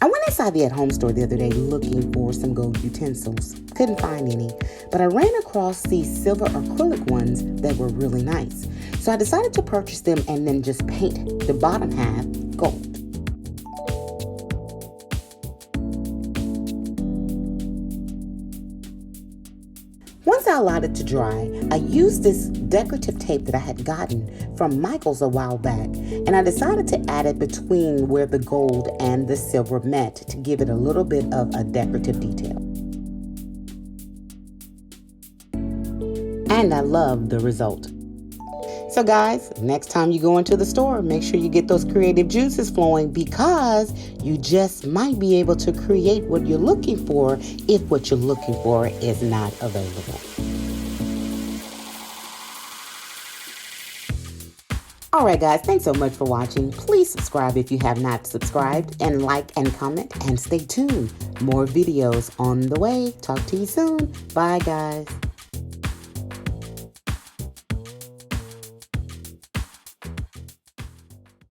I went inside the at-home store the other day looking for some gold utensils. Couldn't find any, but I ran across these silver acrylic ones that were really nice. So I decided to purchase them and then just paint the bottom half gold. Once I allowed it to dry, I used this decorative tape that I had gotten from Micheals a while back, and I decided to add it between where the gold and the silver met to give it a little bit of a decorative detail. And I love the result. So guys, next time you go into the store, make sure you get those creative juices flowing, because you just might be able to create what you're looking for if what you're looking for is not available. All right, guys, thanks so much for watching. Please subscribe if you have not subscribed, and like and comment, and stay tuned. More videos on the way. Talk to you soon. Bye, guys.